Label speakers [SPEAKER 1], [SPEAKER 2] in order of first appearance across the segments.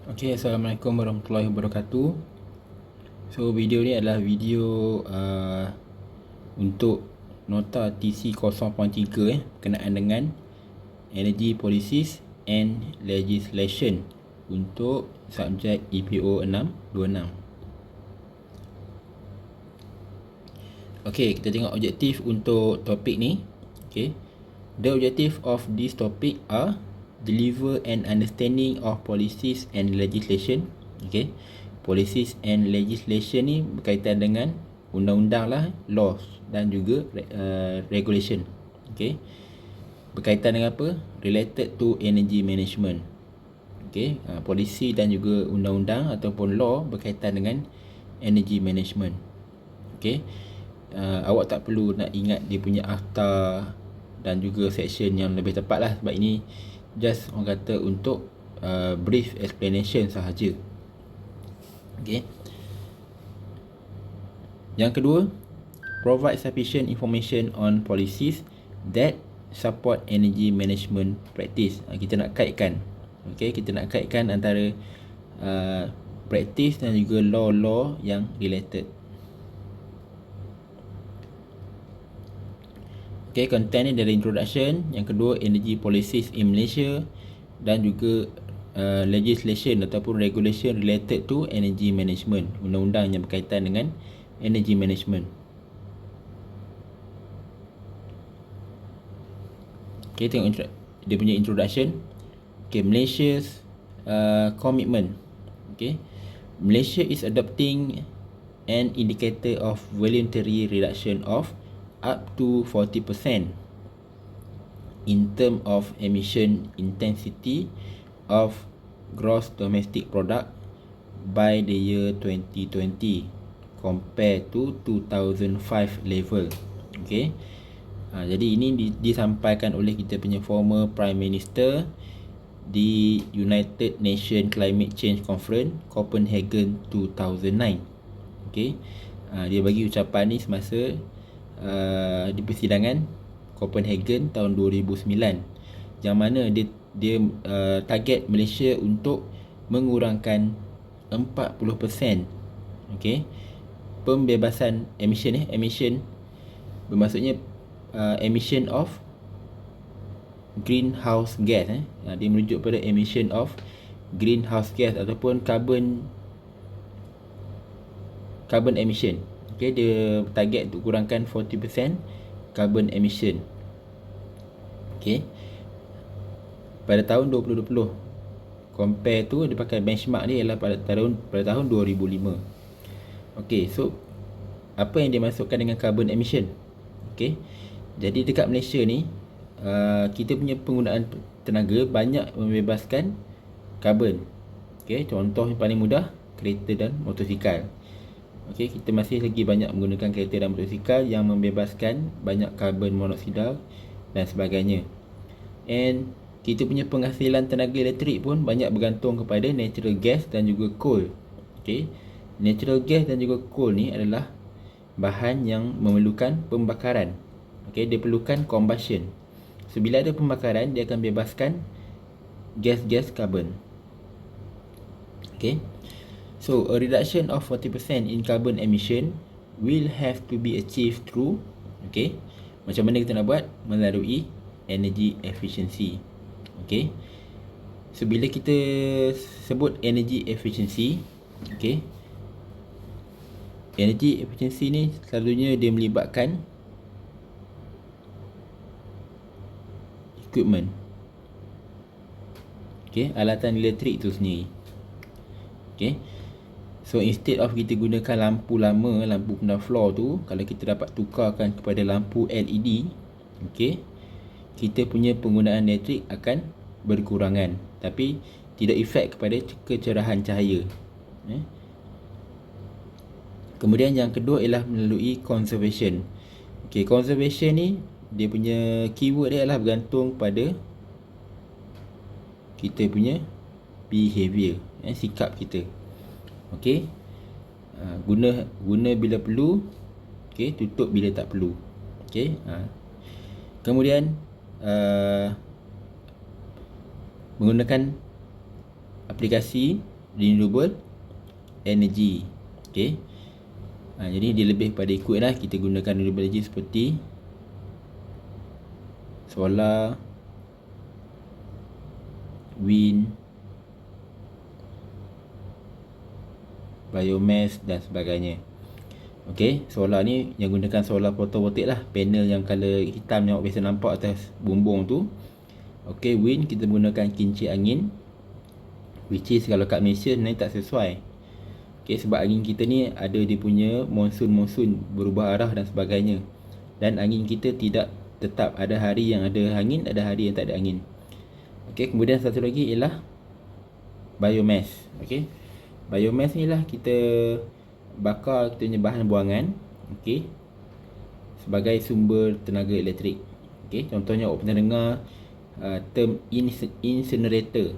[SPEAKER 1] Okay, Assalamualaikum warahmatullahi wabarakatuh. So video ni adalah video untuk nota TC 0.3 berkenaan dengan Energy Policies and Legislation untuk subjek EPO 626. Okay, kita tengok objektif untuk topik ni. Okay, the objective of this topic are deliver an understanding of policies and legislation. Okay, policies and legislation ni berkaitan dengan undang-undang lah, laws dan juga regulation. Okay, berkaitan dengan apa? Related to energy management. Okay, polisi dan juga undang-undang ataupun law berkaitan dengan energy management. Okay, awak tak perlu nak ingat dia punya akta dan juga section yang lebih tepat lah, sebab ini just orang kata untuk brief explanation sahaja. Okay. Yang kedua, provide sufficient information on policies that support energy management practice. Kita nak kaitkan, okay, kita nak kaitkan antara practice dan juga law-law yang related. Okay, content ni dari introduction. Yang kedua, energy policies in Malaysia, dan juga legislation ataupun regulation related to energy management, undang-undang yang berkaitan dengan energy management. Okay, tengok dia punya introduction. Okay, Malaysia's commitment. Okay, Malaysia is adopting an indicator of voluntary reduction of up to 40% in term of emission intensity of gross domestic product by the year 2020 compared to 2005 level. Okay, jadi ini disampaikan oleh kita punya former Prime Minister di United Nations Climate Change Conference Copenhagen 2009. Okay, dia bagi ucapan ni semasa di persidangan Copenhagen tahun 2009, yang mana dia target Malaysia untuk mengurangkan 40%, okay, pembebasan emission bermaksudnya emission of greenhouse gas. Dia merujuk pada emission of greenhouse gas ataupun carbon emission. Okay, dia target untuk kurangkan 40% carbon emission. Okay, pada tahun 2020, compare tu dia pakai benchmark ni ialah pada tahun 2005. Okay, so apa yang dimasukkan dengan carbon emission? Okay, jadi dekat Malaysia ni kita punya penggunaan tenaga banyak membebaskan karbon. Okay, contoh yang paling mudah, kereta dan motosikal. Okay, kita masih lagi banyak menggunakan kereta dan motosikal yang membebaskan banyak karbon monoksida dan sebagainya. And kita punya penghasilan tenaga elektrik pun banyak bergantung kepada natural gas dan juga coal. Okay, natural gas dan juga coal ni adalah bahan yang memerlukan pembakaran. Okay, dia perlukan combustion. So bila ada pembakaran, dia akan bebaskan gas-gas karbon. Okay, so a reduction of 40% in carbon emission will have to be achieved through, okay, macam mana kita nak buat? Melalui energy efficiency. Okay, so bila kita sebut energy efficiency, okay, energy efficiency ni selalunya dia melibatkan equipment, okay, alatan elektrik tu sendiri. Okay, so instead of kita gunakan lampu lama, lampu kena floor tu, kalau kita dapat tukarkan kepada lampu LED, okay, kita punya penggunaan elektrik akan berkurangan, tapi tidak efek kepada kecerahan cahaya. Kemudian yang kedua ialah melalui conservation. Okay, conservation ni dia punya keyword dia adalah bergantung pada kita punya behavior, sikap kita. Okay, guna bila perlu, okay, tutup bila tak perlu. Okay, kemudian menggunakan aplikasi renewable energy. Okay. Jadi dia lebih pada ikut lah, kita gunakan renewable energy seperti solar, wind, biomass dan sebagainya. Okey, solar ni yang gunakan solar photovoltaik lah, panel yang color hitam yang biasa nampak atas bumbung tu. Okey, wind kita gunakan kincir angin, which is kalau kat Malaysia sebenarnya tak sesuai. Okey, sebab angin kita ni ada dia punya monsun berubah arah dan sebagainya. Dan angin kita tidak tetap, ada hari yang ada angin, ada hari yang tak ada angin. Okey, kemudian satu lagi ialah biomass. Okey. Biomass ni lah kita bakar kita punya bahan buangan, okey, sebagai sumber tenaga elektrik. Okey, contohnya awak pernah dengar term incinerator.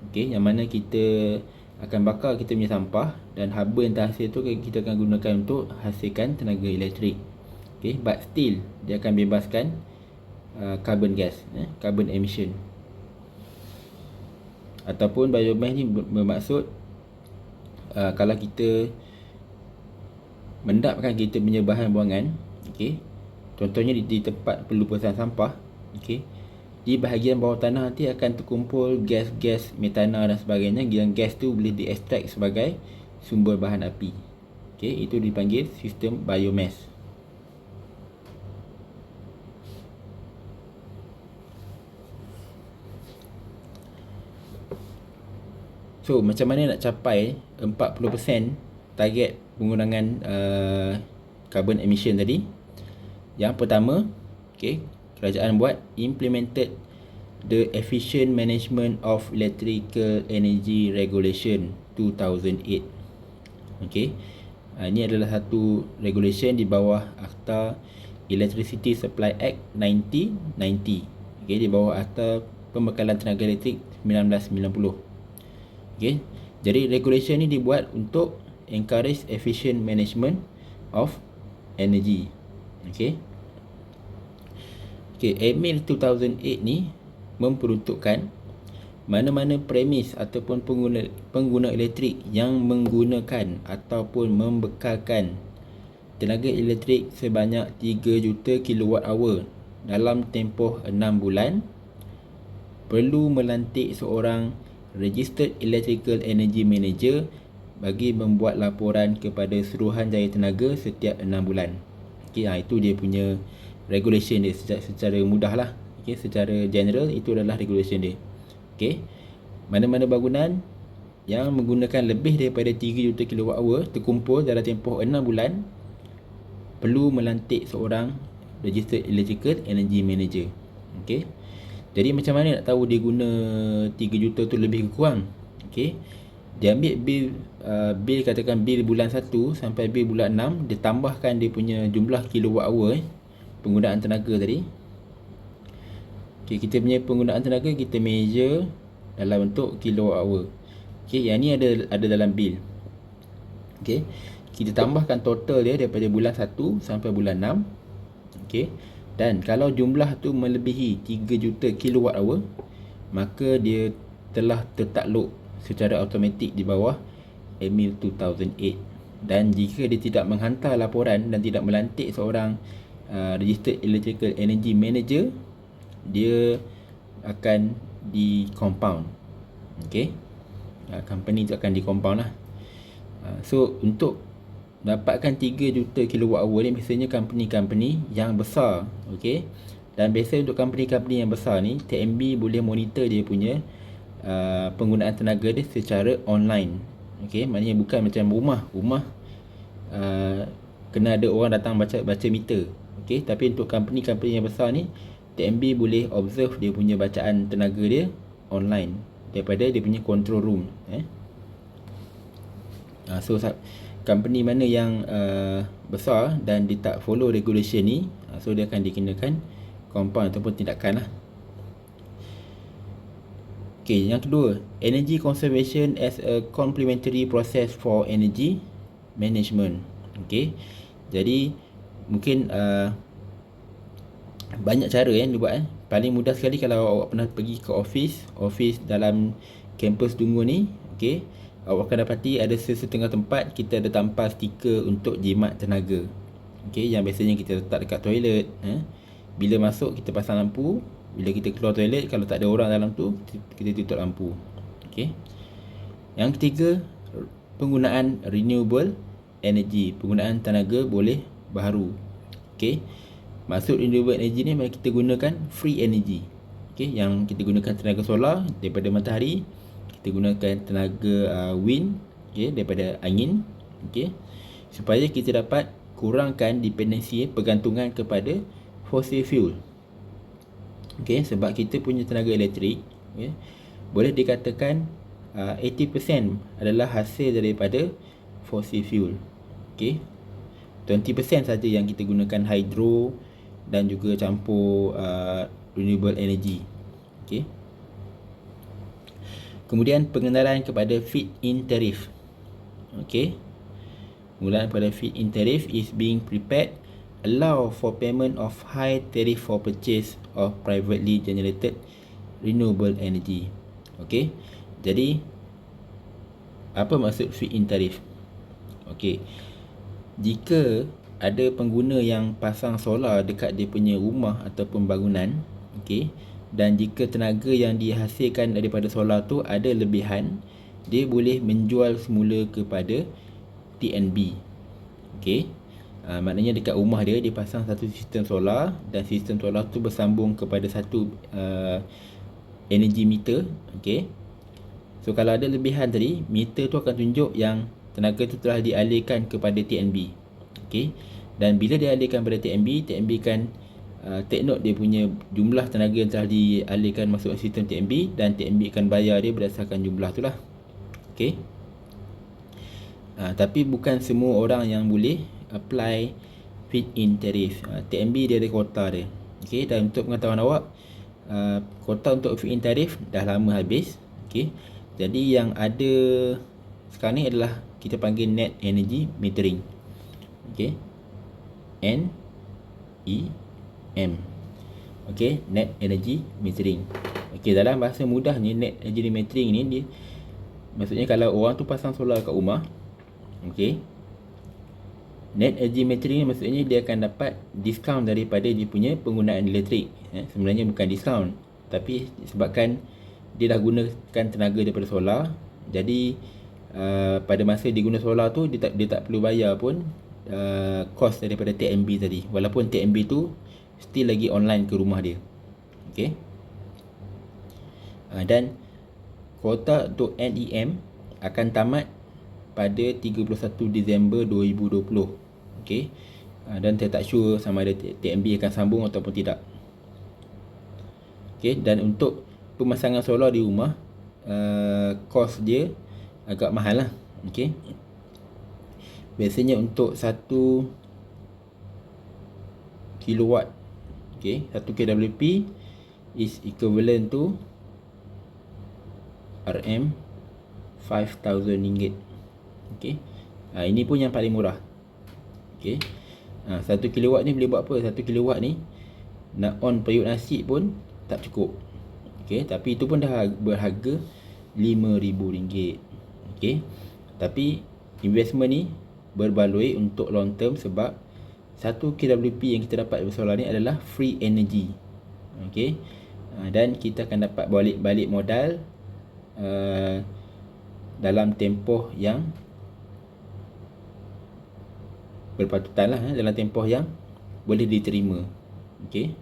[SPEAKER 1] Okey, yang mana kita akan bakar kita punya sampah dan haba yang terhasil tu kita akan gunakan untuk hasilkan tenaga elektrik. Okey, but still dia akan bebaskan carbon gas, carbon emission. Ataupun biomass ni bermaksud kalau kita mendapkan kita punya bahan buangan, okey, contohnya di tempat pelupasan sampah, okey, di bahagian bawah tanah nanti akan terkumpul gas-gas metana dan sebagainya, yang gas tu boleh diekstrak sebagai sumber bahan api. Okey, itu dipanggil sistem biomass. So, macam mana nak capai 40% target pengurangan carbon emission tadi? Yang pertama, okay, kerajaan buat implemented the Efficient Management of Electrical Energy Regulation 2008. Okay, ini adalah satu regulation di bawah Akta Electricity Supply Act 1990. Okay, di bawah Akta Pembekalan Tenaga Elektrik 1990. Okay, jadi regulation ni dibuat untuk encourage efficient management of energy. Okay. Okay, EMIL 2008 ni memperuntukkan mana-mana premis ataupun pengguna elektrik yang menggunakan ataupun membekalkan tenaga elektrik sebanyak 3 juta kWh dalam tempoh 6 bulan perlu melantik seorang Registered Electrical Energy Manager bagi membuat laporan kepada Suruhanjaya Tenaga setiap 6 bulan. Okay, itu dia punya regulation dia secara mudah lah. Okay, secara general itu adalah regulation dia. Okay, mana-mana bangunan yang menggunakan lebih daripada 3 juta kWh terkumpul dalam tempoh 6 bulan perlu melantik seorang Registered Electrical Energy Manager. Okay, jadi macam mana nak tahu dia guna 3 juta tu lebih ke kurang? Okay, dia ambil bil katakan bil bulan 1 sampai bil bulan 6, dia tambahkan dia punya jumlah kilowatt-hour penggunaan tenaga tadi. Okay, kita punya penggunaan tenaga kita measure dalam bentuk kilowatt-hour. Okay, yang ni ada dalam bil. Okay, kita tambahkan total dia daripada bulan 1 sampai bulan 6. Okay, dan kalau jumlah tu melebihi 3 juta kWh, maka dia telah tertakluk secara automatik di bawah EMIL 2008. Dan jika dia tidak menghantar laporan dan tidak melantik seorang Registered Electrical Energy Manager, dia akan di-compound. Okay, company tu akan di-compound lah. So, untuk dapatkan 3 juta kWh ni biasanya company-company yang besar. Okay, dan biasa untuk company-company yang besar ni, TMB boleh monitor dia punya penggunaan tenaga dia secara online. Okay, maknanya bukan macam rumah kena ada orang datang baca meter. Okay, tapi untuk company-company yang besar ni, TMB boleh observe dia punya bacaan tenaga dia online daripada dia punya control room. So company mana yang besar dan dia tak follow regulation ni, so dia akan dikenakan compound ataupun tindakan lah. Okay, yang kedua, energy conservation as a complementary process for energy management. Okay, jadi mungkin banyak cara yang dibuat. Paling mudah sekali kalau awak pernah pergi ke office dalam kampus Dungun ni. Okay, awak akan dapati ada sesetengah tempat kita ada tampal stiker untuk jimat tenaga. Okey, yang biasanya kita letak dekat toilet. Bila masuk kita pasang lampu, bila kita keluar toilet kalau tak ada orang dalam tu kita tutup lampu. Okey. Yang ketiga, penggunaan renewable energy, penggunaan tenaga boleh baharu. Okey. Maksud renewable energy ni kita gunakan free energy. Okey, yang kita gunakan tenaga solar daripada matahari, kita gunakan tenaga wind, okey, daripada angin, okey, supaya kita dapat kurangkan dependensi, pergantungan kepada fossil fuel. Okey, sebab kita punya tenaga elektrik, okey, boleh dikatakan 80% adalah hasil daripada fossil fuel. Okey. 20% saja yang kita gunakan hydro dan juga campur renewable energy. Okey. Kemudian pengenalan kepada feed-in tariff. Okey. Pengenalan kepada feed-in tariff is being prepared allow for payment of high tariff for purchase of privately generated renewable energy. Okey. Jadi apa maksud feed-in tariff? Okey. Jika ada pengguna yang pasang solar dekat dia punya rumah ataupun bangunan, okey, dan jika tenaga yang dihasilkan daripada solar tu ada lebihan, dia boleh menjual semula kepada TNB. Okey. Maknanya dekat rumah dia pasang satu sistem solar dan sistem solar tu bersambung kepada satu energy meter. Okey. So kalau ada lebihan tadi, meter tu akan tunjuk yang tenaga tu telah dialihkan kepada TNB. Okey. Dan bila dialihkan kepada TNB, TNB kan take note dia punya jumlah tenaga yang telah dialihkan masuk sistem TNB, dan TNB akan bayar dia berdasarkan jumlah tu lah. Okey. Tapi bukan semua orang yang boleh apply feed-in tariff. TNB dia ada kuota dia. Okey, dan untuk pengetahuan awak, kuota untuk feed-in tariff dah lama habis. Okey. Jadi yang ada sekarang ni adalah kita panggil net energy metering. Okey. NEM. Okey, net energy metering. Okey, dalam bahasa mudah ni net energy metering ni dia maksudnya kalau orang tu pasang solar kat rumah, okey, net energy metering ni maksudnya dia akan dapat diskaun daripada dia punya penggunaan elektrik. Sebenarnya bukan diskaun, tapi sebabkan dia dah gunakan tenaga daripada solar, jadi pada masa dia guna solar tu dia tak perlu bayar pun kos daripada TNB tadi, walaupun TNB tu still lagi online ke rumah dia. Okey. Dan kuota untuk NEM akan tamat pada 31 Disember 2020. Okey. Dan saya tak sure sama ada TNB akan sambung ataupun tidak. Okey, dan untuk pemasangan solar di rumah, kos dia agak mahal lah. Okey. Biasanya untuk 1 kilowatt, okey, 1 kWp is equivalent to RM5,000. Okey. Ini pun yang paling murah. Okey. 1 kilowatt ni boleh buat apa? 1 kilowatt ni nak on periuk nasi pun tak cukup. Okey, tapi itu pun dah berharga RM5,000. Okey. Tapi investment ni berbaloi untuk long term sebab 1 kWp yang kita dapat dari solar ni adalah free energy. Okey. Dan kita akan dapat balik modal dalam tempoh yang berpatutan lah, dalam tempoh yang boleh diterima. Okey.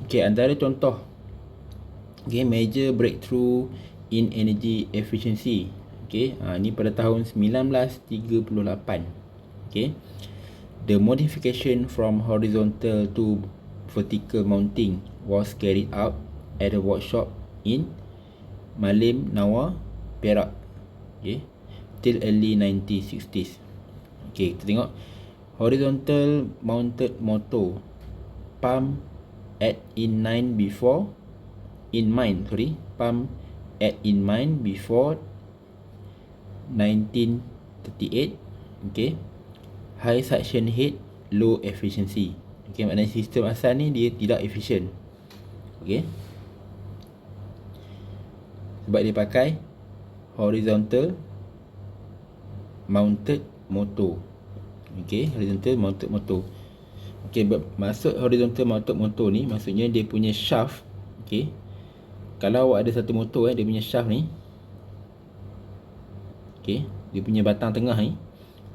[SPEAKER 1] Okey, antara contoh major breakthrough in energy efficiency. Okey, ni pada tahun 1938. Okey. The modification from horizontal to vertical mounting was carried out at a workshop in Malim Nawa, Perak. Okey, till early 1960s. Okey, kita tengok horizontal mounted motor pump at in mind before pump at in mind before 1938. Okay. High suction head low efficiency. Okay, maknanya sistem asal ni dia tidak efisien. Okay, sebab dia pakai horizontal mounted motor. Okay, horizontal mounted motor. Okay, maksud horizontal mounted motor ni maksudnya dia punya shaft. Okay, kalau awak ada satu motor dia punya shaft ni, okay, dia punya batang tengah ni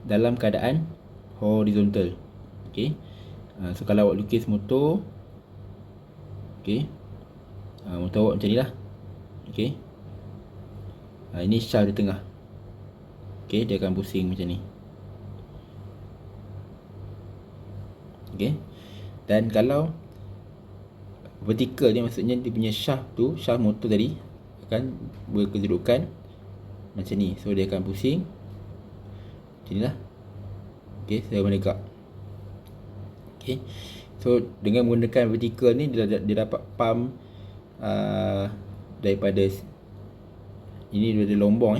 [SPEAKER 1] dalam keadaan horizontal. Okay, so kalau awak lukis motor, okay, motor awak macam ni lah. Okay, ini shaft di tengah. Okay, dia akan pusing macam ni. Okay, dan kalau vertical ni maksudnya dia punya shaft tu, shaft motor tadi akan berkedudukan macam ni. So dia akan pusing macam ni lah. Okay, saya menegak. Okay, so dengan menggunakan vertical ni dia dapat pump daripada ini dari lombong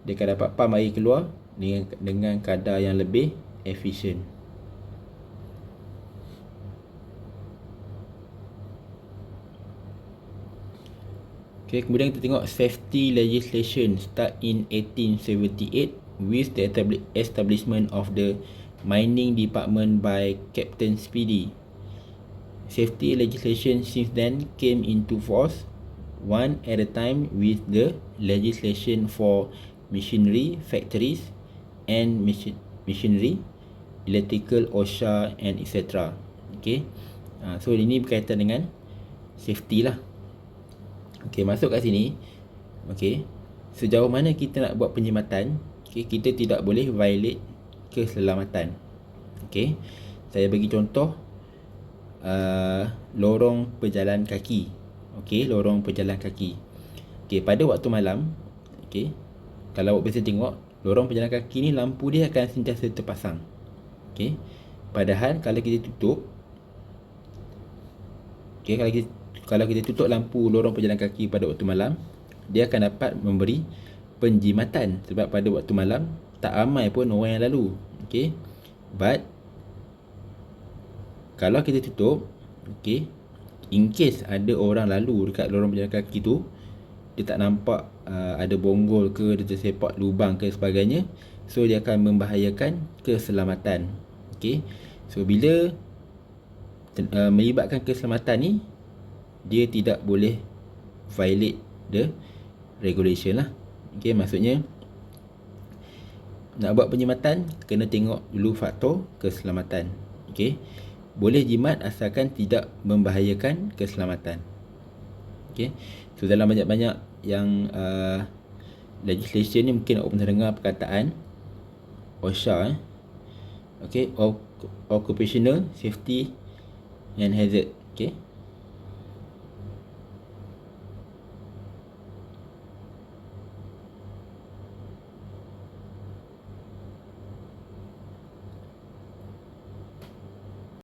[SPEAKER 1] dia akan dapat pump air keluar dengan kadar yang lebih efisien. Okay, kemudian kita tengok safety legislation start in 1878 with the establishment of the mining department by Captain Speedy. Safety legislation since then came into force one at a time with the legislation for machinery, factories and machinery, electrical, OSHA and etc. Okay, so ini berkaitan dengan safety lah. Okay, masuk kat sini. Okay, sejauh mana kita nak buat penjimatan, okay, kita tidak boleh violate keselamatan. Okay, saya bagi contoh lorong pejalan kaki. Okay, lorong pejalan kaki. Okay, pada waktu malam, okay, kalau awak biasa tengok lorong pejalan kaki ni lampu dia akan sentiasa terpasang. Okay, padahal kalau kita tutup, okay, kalau kita tutup lampu lorong pejalan kaki pada waktu malam, dia akan dapat memberi penjimatan sebab pada waktu malam tak ramai pun orang yang lalu. Okay, but kalau kita tutup, okay, in case ada orang lalu dekat lorong pejalan kaki tu, dia tak nampak ada bonggol ke, dia tersepak lubang ke sebagainya, so dia akan membahayakan keselamatan. Okay, so bila melibatkan keselamatan ni, dia tidak boleh violate the regulation lah. Okay, maksudnya nak buat penjimatan kena tengok dulu faktor keselamatan. Okay, boleh jimat asalkan tidak membahayakan keselamatan. Okay, so dalam banyak-banyak yang legislation ni mungkin awak pernah dengar perkataan OSHA. Okay, Occupational Safety and Hazard. Okay,